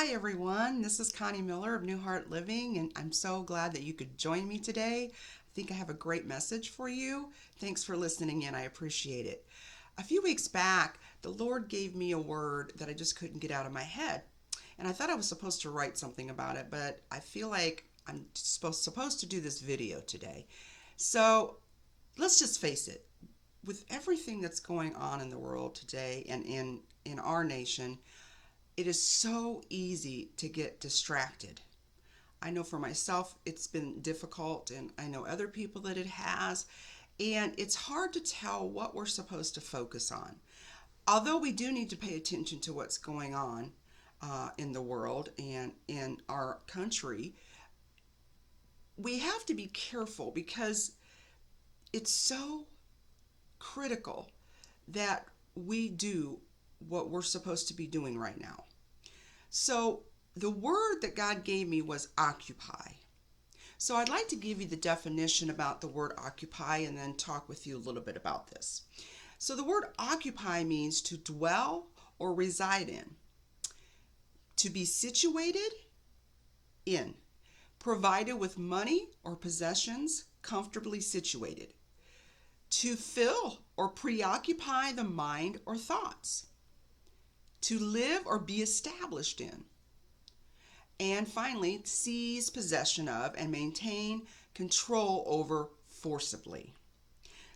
Hi, everyone. This is Connie Miller of New Heart Living, and I'm so glad that you could join me today. I think I have a great message for you. Thanks for listening in. I appreciate it. A few weeks back, the Lord gave me a word that I just couldn't get out of my head. And I thought I was supposed to write something about it, but I feel like I'm supposed to do this video today. So let's just face it. With everything that's going on in the world today and in our nation, it is so easy to get distracted. I know for myself it's been difficult, and I know other people that it has, and it's hard to tell what we're supposed to focus on. Although we do need to pay attention to what's going on in the world and in our country, we have to be careful because it's so critical that we do what we're supposed to be doing right now. So the word that God gave me was occupy. So I'd like to give you the definition about the word occupy and then talk with you a little bit about this. So the word occupy means to dwell or reside in, to be situated in, provided with money or possessions, comfortably situated, to fill or preoccupy the mind or thoughts, to live or be established in. And finally, seize possession of and maintain control over forcibly.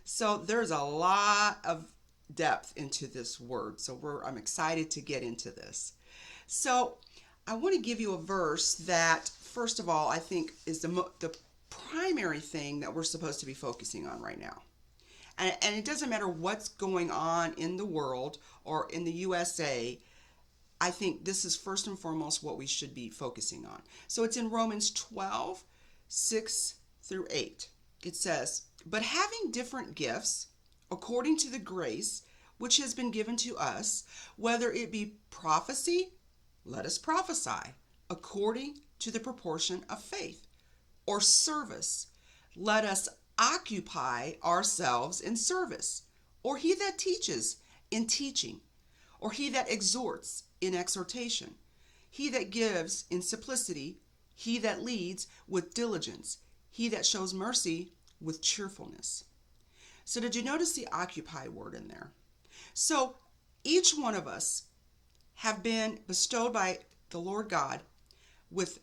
So there's a lot of depth into this word. So I'm excited to get into this. So I want to give you a verse that, first of all, I think is the primary thing that we're supposed to be focusing on right now. And it doesn't matter what's going on in the world or in the USA. I think this is first and foremost what we should be focusing on. So it's in Romans 12, 6 through 8. It says, "But having different gifts, according to the grace which has been given to us, whether it be prophecy, let us prophesy, according to the proportion of faith, or service, let us occupy ourselves in service, or he that teaches in teaching, or he that exhorts in exhortation, he that gives in simplicity, he that leads with diligence, he that shows mercy with cheerfulness." So did you notice the occupy word in there? So each one of us have been bestowed by the Lord God with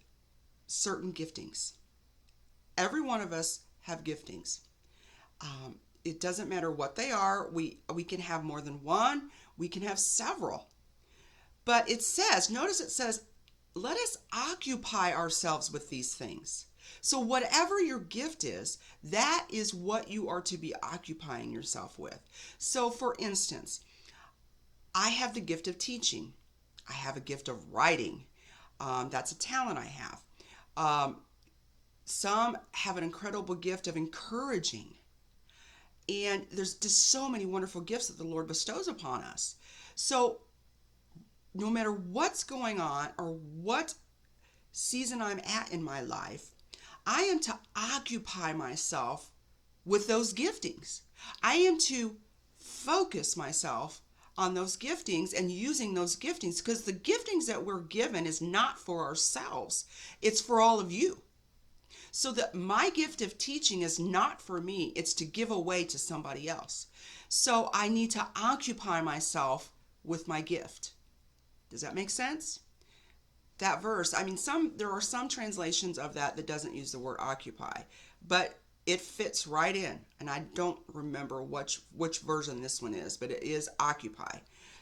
certain giftings. Every one of us have giftings. It doesn't matter what they are. We can have more than one. We can have several. But it says, notice it says, let us occupy ourselves with these things. So whatever your gift is, that is what you are to be occupying yourself with. So for instance, I have the gift of teaching. I have a gift of writing. That's a talent I have. Some have an incredible gift of encouraging. And there's just so many wonderful gifts that the Lord bestows upon us. So no matter what's going on or what season I'm at in my life, I am to occupy myself with those giftings. I am to focus myself on those giftings and using those giftings, because the giftings that we're given is not for ourselves. It's for all of you. So that my gift of teaching is not for me. It's to give away to somebody else. So I need to occupy myself with my gift. Does that make sense? That verse, I mean, there are some translations of that doesn't use the word occupy, but it fits right in. And I don't remember which version this one is, but it is occupy.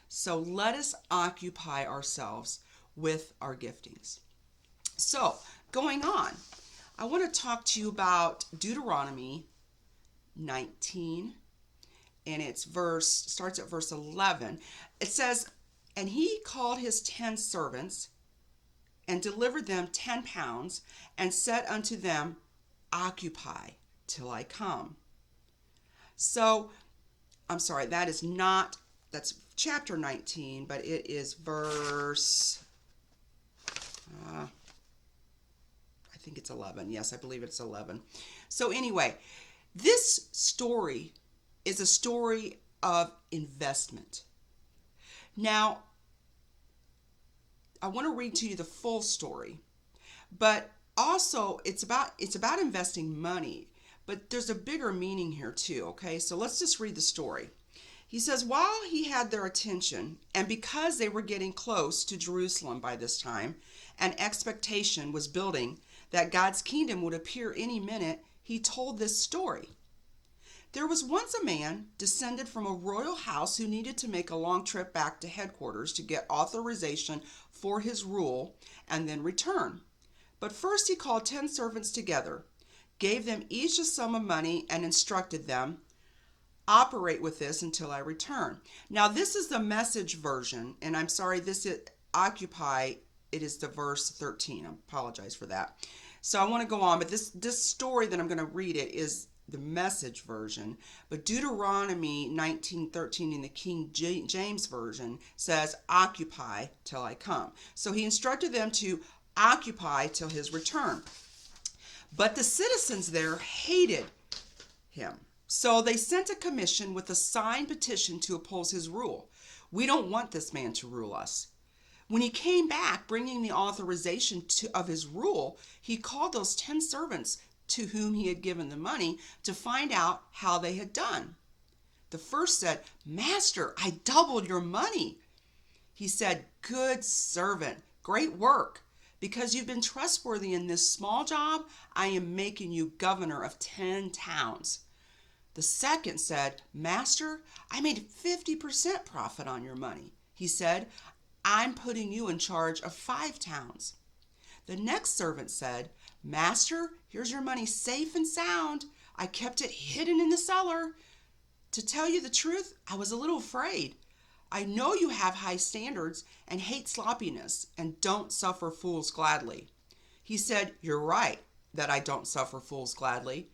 So let us occupy ourselves with our giftings. So going on, I want to talk to you about Deuteronomy 19, and starts at verse 11. It says, "And he called his 10 servants and delivered them 10 pounds and said unto them, Occupy till I come." So, I'm sorry, that's chapter 19, but it is verse, I think it's 11. Yes, I believe it's 11. So anyway, this story is a story of investment. Now, I want to read to you the full story. But also it's about investing money, but there's a bigger meaning here too, okay? So let's just read the story. He says, while he had their attention, and because they were getting close to Jerusalem by this time, and expectation was building that God's kingdom would appear any minute, he told this story. There was once a man descended from a royal house who needed to make a long trip back to headquarters to get authorization for his rule and then return. But first he called 10 servants together, gave them each a sum of money, and instructed them, operate with this until I return. Now this is the Message version, and I'm sorry, this is occupy, it is the verse 13. I apologize for that. So I want to go on, but this story that I'm going to read it is the Message version, but Deuteronomy 19:13 in the King James version says, occupy till I come. So he instructed them to occupy till his return. But the citizens there hated him. So they sent a commission with a signed petition to oppose his rule. We don't want this man to rule us. When he came back bringing the authorization of his rule, he called those 10 servants to whom he had given the money to find out how they had done. The first said, Master, I doubled your money. He said, good servant, great work. Because you've been trustworthy in this small job, I am making you governor of 10 towns. The second said, Master, I made 50% profit on your money. He said, I'm putting you in charge of 5 towns. The next servant said, Master, here's your money safe and sound. I kept it hidden in the cellar. To tell you the truth, I was a little afraid. I know you have high standards and hate sloppiness and don't suffer fools gladly. He said, you're right that I don't suffer fools gladly,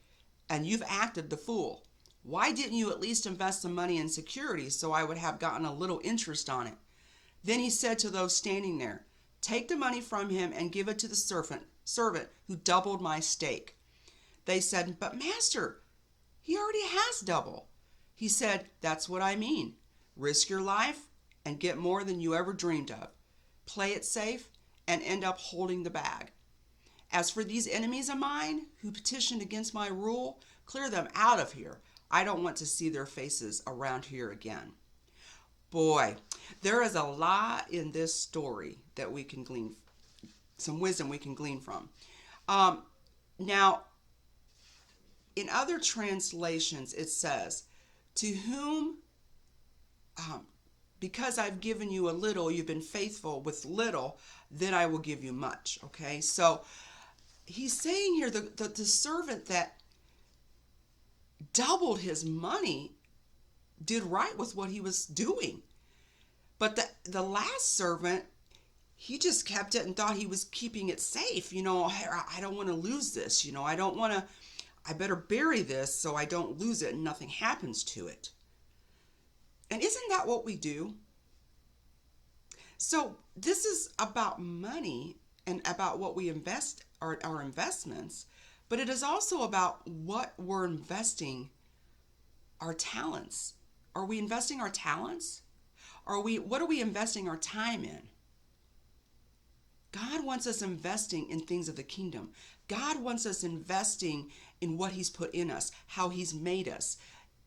and you've acted the fool. Why didn't you at least invest some money in securities so I would have gotten a little interest on it? Then he said to those standing there, take the money from him and give it to the servant who doubled my stake. They said, but master, he already has double. He said, that's what I mean. Risk your life and get more than you ever dreamed of. Play it safe and end up holding the bag. As for these enemies of mine who petitioned against my rule, clear them out of here. I don't want to see their faces around here again. Boy, there is a lot in this story that we can glean, some wisdom we can glean from. Now, in other translations, it says, to whom, because I've given you a little, you've been faithful with little, then I will give you much. Okay, so he's saying here the servant that doubled his money did right with what he was doing. But the last servant, he just kept it and thought he was keeping it safe. You know, I don't want to lose this. You know, I better bury this so I don't lose it and nothing happens to it. And isn't that what we do? So this is about money and about what we invest, our investments, but it is also about what we're investing, our talents. Are we investing our talents? What are we investing our time in? God wants us investing in things of the kingdom. God wants us investing in what he's put in us, how he's made us,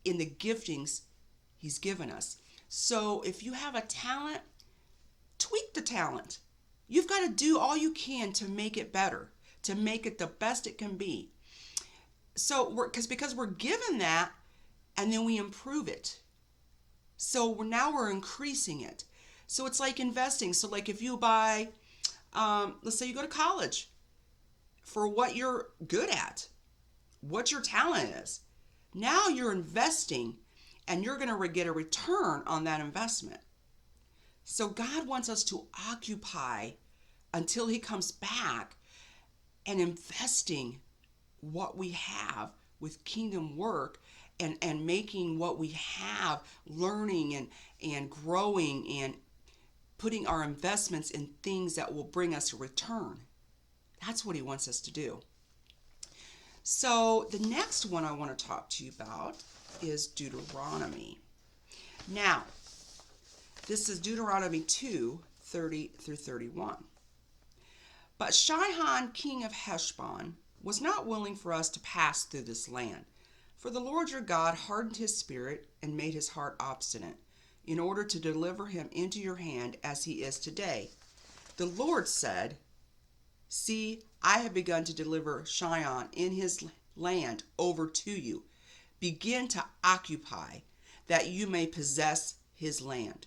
in the giftings he's given us. So if you have a talent, tweak the talent. You've got to do all you can to make it better, to make it the best it can be. So because we're given that, and then we improve it. So now we're increasing it. So it's like investing. So like if you buy, let's say you go to college for what you're good at, what your talent is. Now you're investing and you're going to get a return on that investment. So God wants us to occupy until he comes back and investing what we have with kingdom work and making what we have, learning and growing and putting our investments in things that will bring us a return. That's what he wants us to do. So the next one I want to talk to you about is Deuteronomy. Now, this is Deuteronomy 2, 30 through 31. But Sihon, king of Heshbon, was not willing for us to pass through this land. For the Lord your God hardened his spirit and made his heart obstinate, in order to deliver him into your hand as he is today. The Lord said, see, I have begun to deliver Sihon in his land over to you. Begin to occupy, that you may possess his land.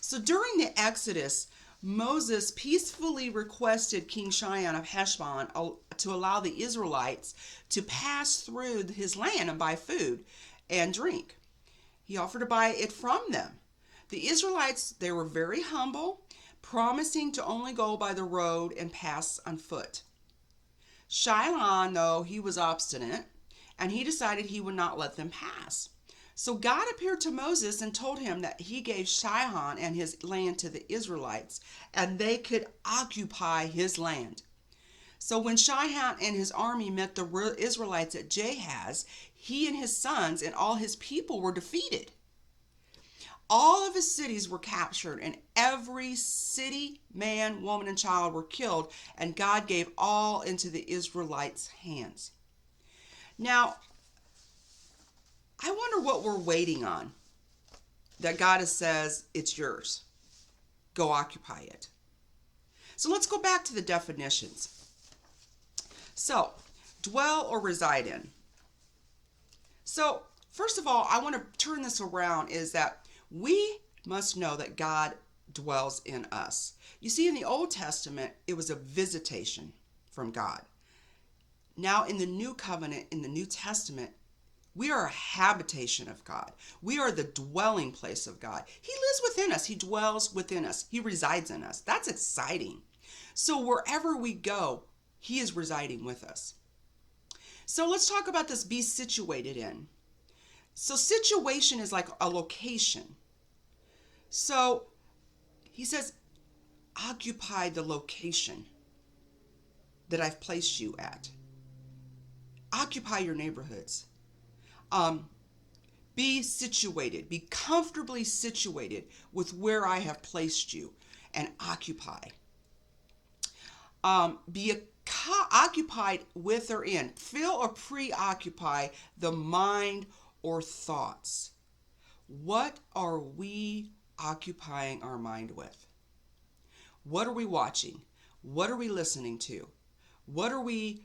So during the Exodus, Moses peacefully requested King Sihon of Heshbon to allow the Israelites to pass through his land and buy food and drink. He offered to buy it from them. The Israelites, they were very humble, promising to only go by the road and pass on foot. Sihon, though, he was obstinate, and he decided he would not let them pass. So God appeared to Moses and told him that he gave Sihon and his land to the Israelites, and they could occupy his land. So when Sihon and his army met the Israelites at Jahaz, he and his sons and all his people were defeated. All of his cities were captured, and every city, man, woman, and child were killed, and God gave all into the Israelites' hands. Now, I wonder what we're waiting on, that God says, it's yours. Go occupy it. So let's go back to the definitions. So, dwell or reside in. So, first of all, I want to turn this around, is that we must know that God dwells in us. You see, in the Old Testament, it was a visitation from God. Now, in the New Covenant, in the New Testament, we are a habitation of God. We are the dwelling place of God. He lives within us. He dwells within us. He resides in us. That's exciting. So wherever we go, he is residing with us. So let's talk about this be situated in. So situation is like a location. So he says, occupy the location that I've placed you at. Occupy your neighborhoods. Be situated, be comfortably situated with where I have placed you, and occupy. Be occupied with or in. Fill or preoccupy the mind or thoughts. What are we occupying our mind with? What are we watching? What are we listening to? What are we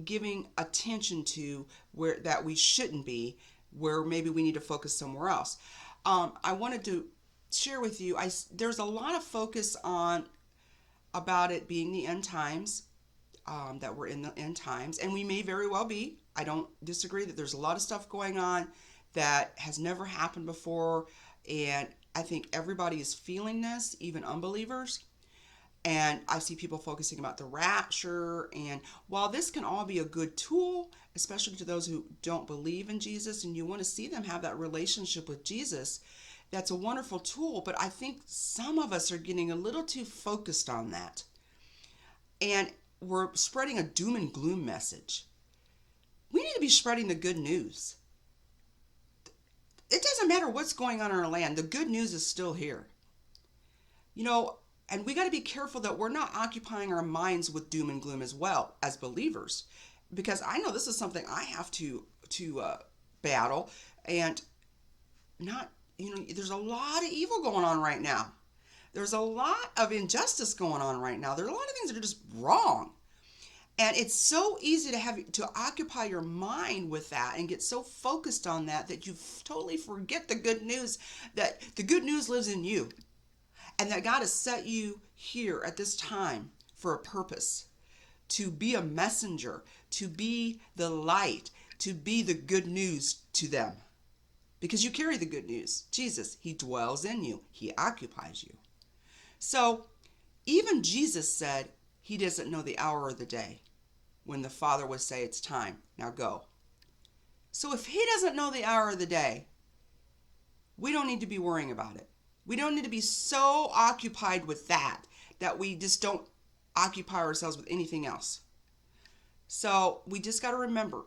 giving attention to where that we shouldn't be, where maybe we need to focus somewhere else? I wanted to share with you, there's a lot of focus on about it being the end times, that we're in the end times, and we may very well be. I don't disagree that there's a lot of stuff going on that has never happened before, and I think everybody is feeling this, even unbelievers. And I see people focusing about the rapture. And while this can all be a good tool, especially to those who don't believe in Jesus and you want to see them have that relationship with Jesus, that's a wonderful tool. But I think some of us are getting a little too focused on that. And we're spreading a doom and gloom message. We need to be spreading the good news. It doesn't matter what's going on in our land. The good news is still here. You know, and we got to be careful that we're not occupying our minds with doom and gloom as well as believers, because I know this is something I have to battle, and there's a lot of evil going on right now. There's a lot of injustice going on right now. There are a lot of things that are just wrong. And it's so easy to occupy your mind with that and get so focused on that you totally forget the good news, that the good news lives in you. And that God has set you here at this time for a purpose, to be a messenger, to be the light, to be the good news to them. Because you carry the good news. Jesus, he dwells in you. He occupies you. So even Jesus said he doesn't know the hour or the day when the Father would say it's time. Now go. So if he doesn't know the hour or the day, we don't need to be worrying about it. We don't need to be so occupied with that we just don't occupy ourselves with anything else. So we just got to remember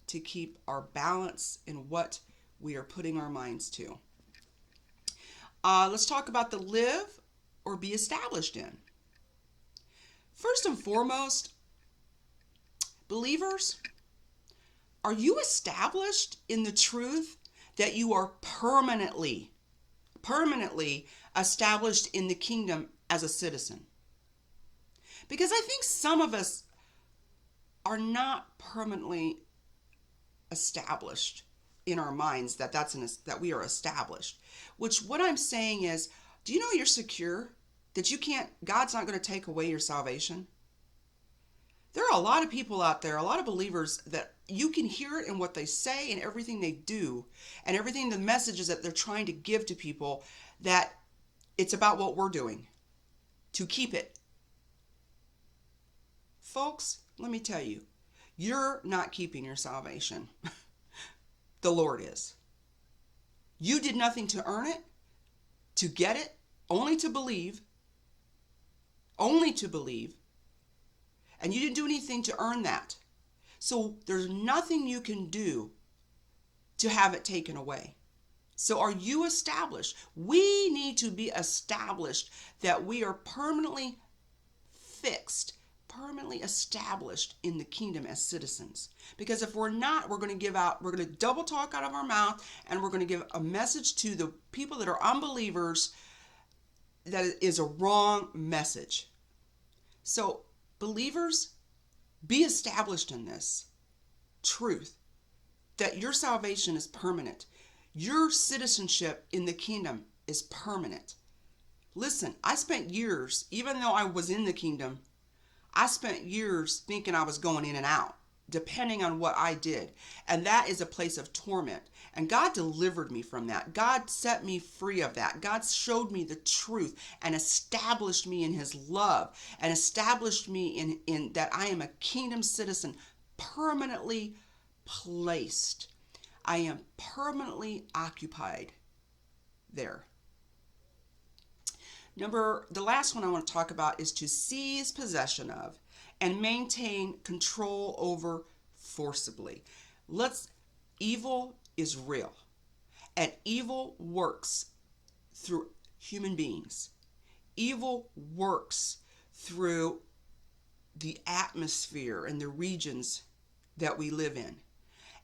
to keep our balance in what we are putting our minds to. Let's talk about the live or be established in. First and foremost, believers, are you established in the truth that you are permanently established in the kingdom as a citizen? Because I think some of us are not permanently established in our minds that we are established. Which what I'm saying is, do you know you're secure? That God's not going to take away your salvation? There are a lot of people out there, a lot of believers that you can hear it in what they say and everything they do and everything, the messages that they're trying to give to people, that it's about what we're doing to keep it. Folks, let me tell you, you're not keeping your salvation. The Lord is. You did nothing to earn it, to get it, only to believe. Only to believe. And you didn't do anything to earn that. So there's nothing you can do to have it taken away. So are you established? We need to be established that we are permanently fixed, permanently established in the kingdom as citizens. Because if we're not, we're going to double talk out of our mouth, and we're going to give a message to the people that are unbelievers that is a wrong message. So believers, be established in this truth that your salvation is permanent. Your citizenship in the kingdom is permanent. Listen, I spent years, even though I was in the kingdom, I spent years thinking I was going in and out, depending on what I did. And that is a place of torment. And God delivered me from that. God set me free of that. God showed me the truth and established me in his love and established me in that I am a kingdom citizen, permanently placed. I am permanently occupied there. The last one I want to talk about is to seize possession of and maintain control over forcibly. Evil is real, and evil works through human beings. Evil works through the atmosphere and the regions that we live in.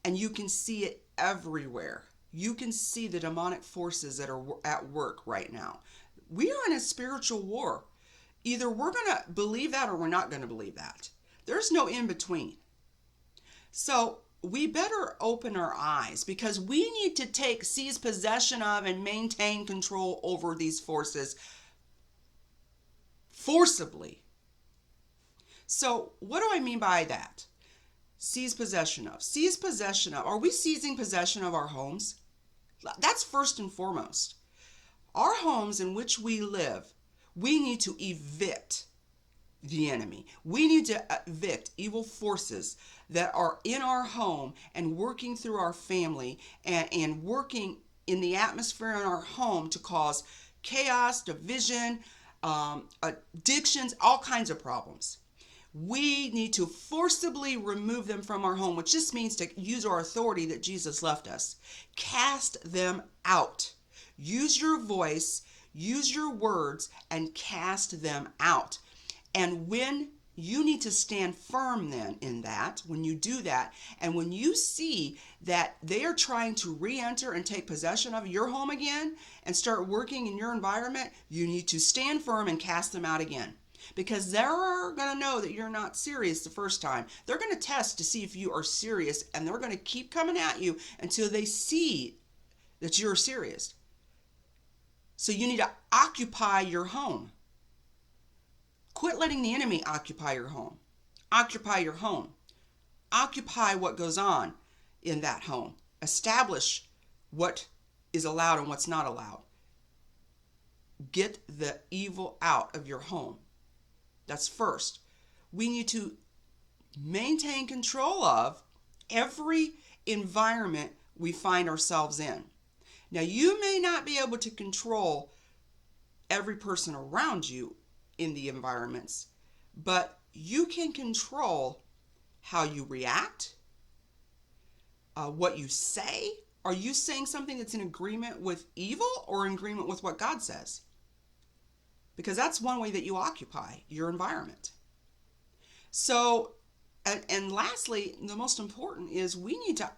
And you can see it everywhere. You can see the demonic forces that are at work right now. We are in a spiritual war. Either we're going to believe that or we're not going to believe that. There's no in between. So we better open our eyes, because we need to seize possession of and maintain control over these forces forcibly. So what do I mean by that? Seize possession of. Seize possession of. Are we seizing possession of our homes? That's first and foremost. Our homes in which we live, we need to evict the enemy. We need to evict evil forces that are in our home and working through our family and working in the atmosphere in our home to cause chaos, division, addictions, all kinds of problems. We need to forcibly remove them from our home, which just means to use our authority that Jesus left us. Cast them out. Use your voice, use your words, and cast them out. And when you need to stand firm then in that, when you do that, and when you see that they are trying to re-enter and take possession of your home again and start working in your environment, you need to stand firm and cast them out again. Because they're going to know that you're not serious the first time. They're going to test to see if you are serious, and they're going to keep coming at you until they see that you're serious. So you need to occupy your home. Quit letting the enemy occupy your home. Occupy your home. Occupy what goes on in that home. Establish what is allowed and what's not allowed. Get the evil out of your home. That's first. We need to maintain control of every environment we find ourselves in. Now, you may not be able to control every person around you in the environments, but you can control how you react, what you say. Are you saying something that's in agreement with evil or in agreement with what God says? because that's one way that you occupy your environment. So, and lastly, the most important is we need to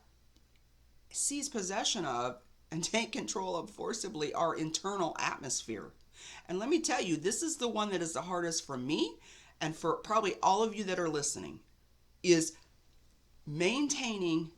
seize possession of and take control of forcibly our internal atmosphere. And let me tell you, this is the one that is the hardest for me and for probably all of you that are listening, is maintaining,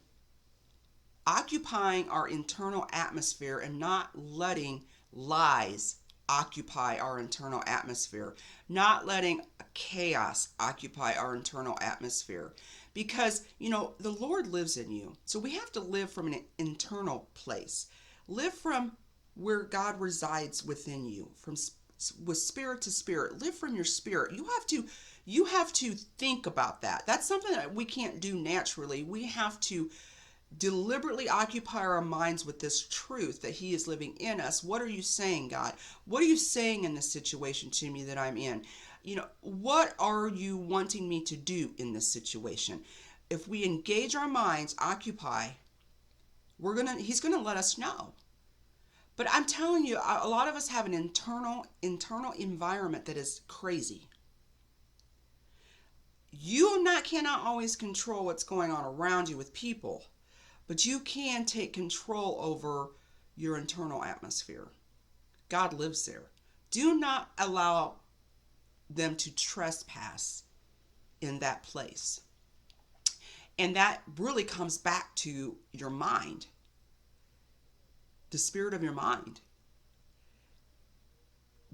occupying our internal atmosphere and not letting lies occupy our internal atmosphere, not letting chaos occupy our internal atmosphere. Because, the Lord lives in you. So we have to live from an internal place. Live from where God resides within you, with spirit to spirit. Live from your spirit. You have to think about that. That's something that we can't do naturally. We have to deliberately occupy our minds with this truth that He is living in us. What are you saying, God? What are you saying in this situation to me that I'm in? What are you wanting me to do in this situation? If we engage our minds, occupy, He's gonna let us know. But I'm telling you, a lot of us have an internal environment that is crazy. You cannot always control what's going on around you with people, but you can take control over your internal atmosphere. God lives there. Do not allow them to trespass in that place. And that really comes back to your mind, the spirit of your mind.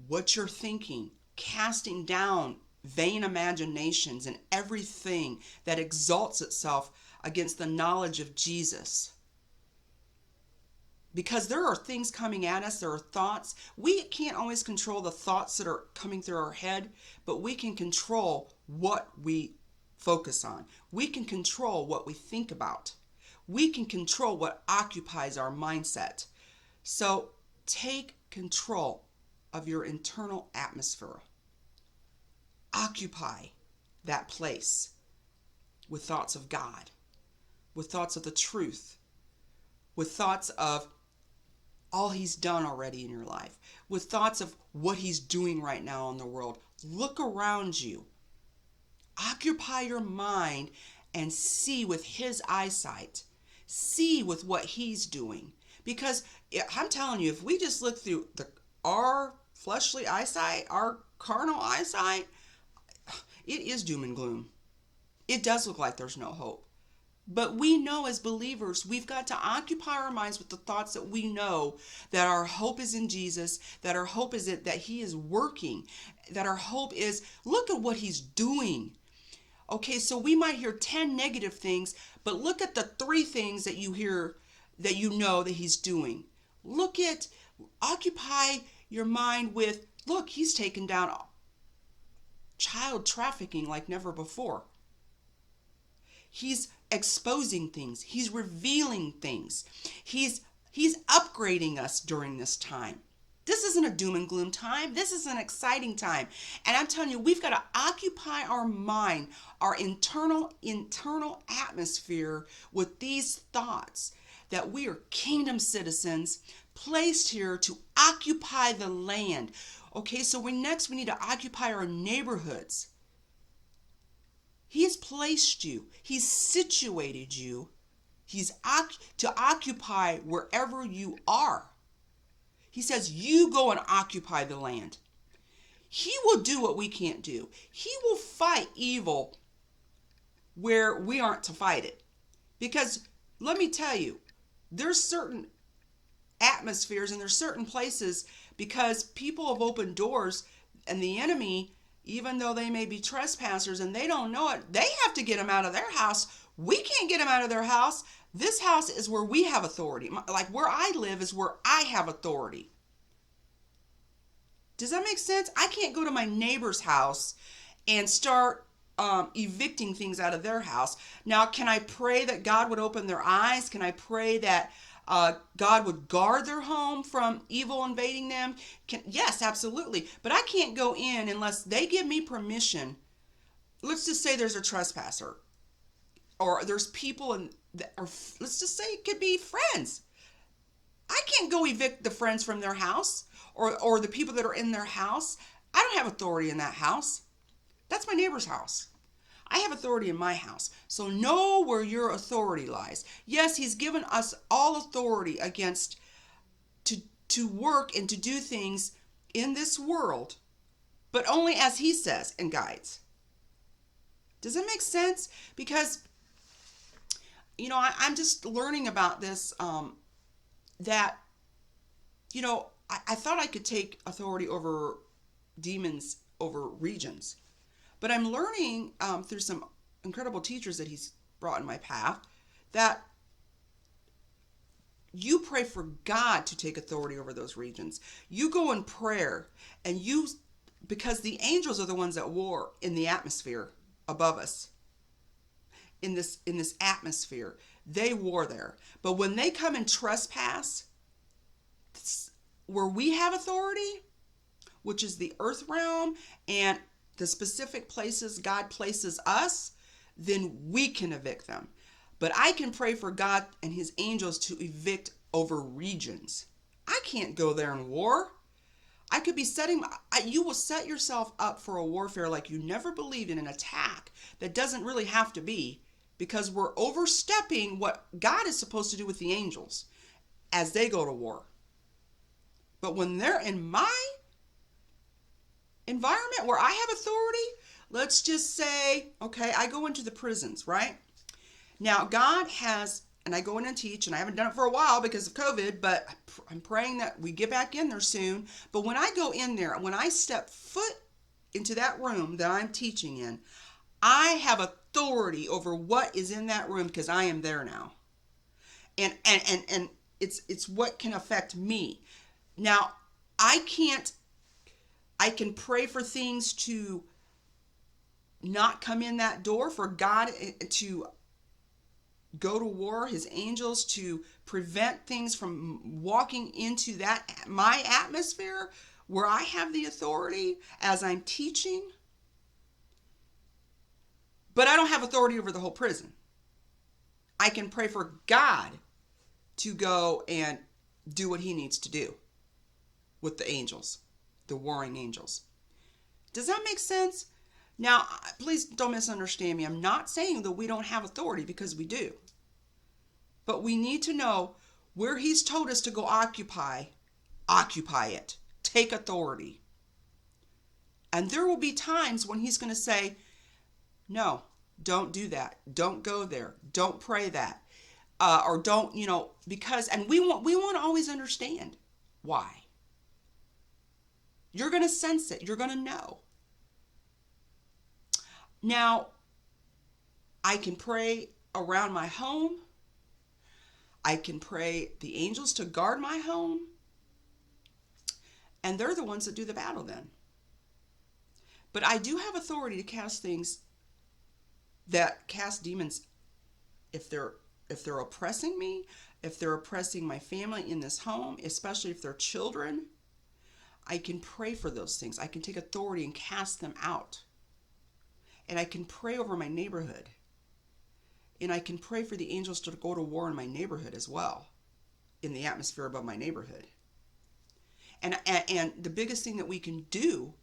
What you're thinking, casting down vain imaginations and everything that exalts itself against the knowledge of Jesus. Because there are things coming at us, there are thoughts. We can't always control the thoughts that are coming through our head, but we can control what we focus on. We can control what we think about. We can control what occupies our mindset. So take control of your internal atmosphere. Occupy that place with thoughts of God, with thoughts of the truth, with thoughts of all He's done already in your life, with thoughts of what He's doing right now in the world. Look around you. Occupy your mind and see with His eyesight. See with what He's doing. Because I'm telling you, if we just look through our fleshly eyesight, our carnal eyesight, it is doom and gloom. It does look like there's no hope. But we know as believers, we've got to occupy our minds with the thoughts that we know that our hope is in Jesus, that our hope is that He is working, that our hope is, look at what He's doing. Okay, so we might hear 10 negative things, but look at the 3 things that you hear that you know that He's doing. Occupy your mind with, look, He's taken down child trafficking like never before. He's exposing things. He's revealing things. He's upgrading us during this time. This isn't a doom and gloom time. This is an exciting time. And I'm telling you, we've got to occupy our mind, our internal atmosphere with these thoughts that we are kingdom citizens placed here to occupy the land. Okay, so we need to occupy our neighborhoods. He has placed you. He's situated you. To occupy wherever you are. He says, you go and occupy the land. He will do what we can't do. He will fight evil where we aren't to fight it. Because let me tell you, there's certain atmospheres and there's certain places, because people have opened doors, and the enemy, even though they may be trespassers and they don't know it, they have to get them out of their house. We can't get them out of their house. This house is where we have authority. Like where I live is where I have authority. Does that make sense? I can't go to my neighbor's house and start evicting things out of their house. Now, can I pray that God would open their eyes? Can I pray that God would guard their home from evil invading them? Yes, absolutely. But I can't go in unless they give me permission. Let's just say there's a trespasser, or there's people or let's just say it could be friends. I can't go evict the friends from their house or the people that are in their house. I don't have authority in that house. That's my neighbor's house. I have authority in my house. So know where your authority lies. Yes, he's given us all authority against to work and to do things in this world, but only as he says and guides. Does that make sense? Because I'm just learning about this. That I thought I could take authority over demons over regions, but I'm learning through some incredible teachers that he's brought in my path that you pray for God to take authority over those regions. You go in prayer and because the angels are the ones that war in the atmosphere above us. In this atmosphere, they war there. But when they come and trespass where we have authority, which is the earth realm and the specific places God places us, then we can evict them. But I can pray for God and his angels to evict over regions. I can't go there and war. I could be you will set yourself up for a warfare like you never believed in, an attack that doesn't really have to be, because we're overstepping what God is supposed to do with the angels as they go to war. But when they're in my environment where I have authority, let's just say, okay, I go into the prisons, right? Now, God has, and I go in and teach, and I haven't done it for a while because of COVID, but I'm praying that we get back in there soon. But when I go in there, when I step foot into that room that I'm teaching in, I have authority over what is in that room because I am there now. And it's what can affect me. Now, I can pray for things to not come in that door, for God to go to war, his angels to prevent things from walking into my atmosphere where I have the authority as I'm teaching. But I don't have authority over the whole prison. I can pray for God to go and do what he needs to do with the angels, the warring angels. Does that make sense? Now, please don't misunderstand me. I'm not saying that we don't have authority, because we do. But we need to know where he's told us to go occupy it. Take authority. And there will be times when he's going to say, no, don't do that. Don't go there. Don't pray that. Or don't, because, and we want to always understand why. You're going to sense it. You're going to know. Now, I can pray around my home. I can pray the angels to guard my home. And they're the ones that do the battle then. But I do have authority to cast things that cast demons if they're oppressing me, if they're oppressing my family in this home, especially if they're children. I can pray for those things. I can take authority and cast them out. And I can pray over my neighborhood. And I can pray for the angels to go to war in my neighborhood as well, in the atmosphere above my neighborhood. And the biggest thing that we can do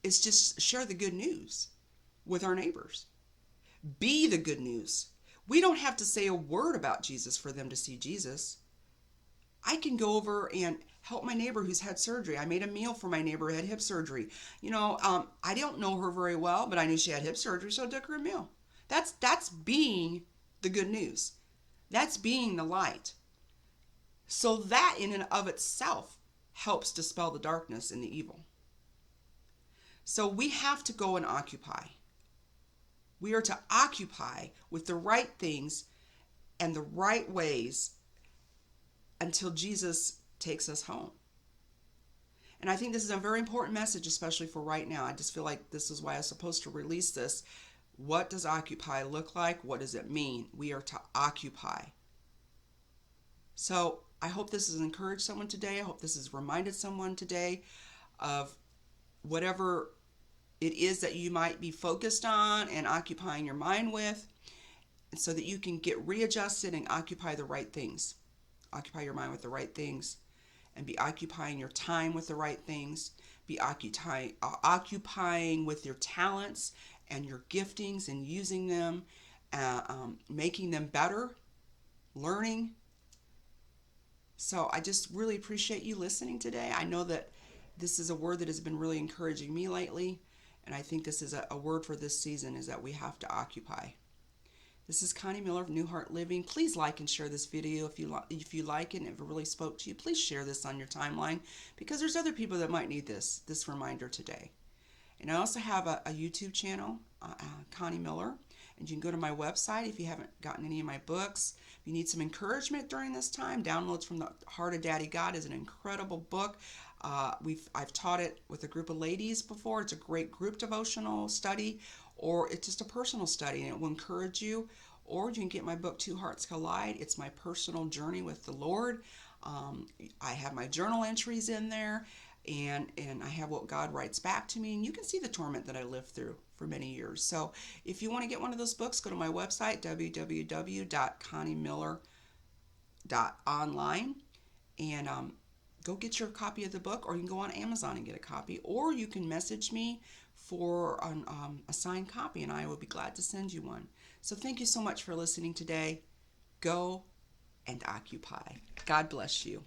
is just share the good news with our neighbors. Be the good news. We don't have to say a word about Jesus for them to see Jesus. I can go over and help my neighbor who's had surgery. I made a meal for my neighbor who had hip surgery. I don't know her very well, but I knew she had hip surgery, so I took her a meal. That's being the good news. That's being the light. So that in and of itself helps dispel the darkness and the evil. So we have to go and occupy. We are to occupy with the right things and the right ways until Jesus takes us home. And I think this is a very important message, especially for right now. I just feel like this is why I was supposed to release this. What does occupy look like? What does it mean? We are to occupy. So I hope this has encouraged someone today. I hope this has reminded someone today of whatever it is that you might be focused on and occupying your mind with, so that you can get readjusted and occupy the right things. Occupy your mind with the right things and be occupying your time with the right things. be occupying with your talents and your giftings and using them, making them better, learning. So I just really appreciate you listening today. I know that this is a word that has been really encouraging me lately, and I think this is a word for this season, is that we have to occupy. This is Connie Miller of New Heart Living. Please like and share this video if you like it and if it really spoke to you. Please share this on your timeline, because there's other people that might need this reminder today. And I also have a YouTube channel, Connie Miller, and you can go to my website if you haven't gotten any of my books. If you need some encouragement during this time, Downloads from the Heart of Daddy God is an incredible book. I've taught it with a group of ladies before. It's a great group devotional study, or it's just a personal study, and it will encourage you. Or you can get my book, Two Hearts Collide. It's my personal journey with the Lord. I have my journal entries in there, and I have what God writes back to me, and you can see the torment that I lived through for many years. So if you want to get one of those books, go to my website, www.conniemiller.online, and go get your copy of the book, or you can go on Amazon and get a copy, or you can message me for a signed copy, and I will be glad to send you one. So thank you so much for listening today. Go and occupy. God bless you.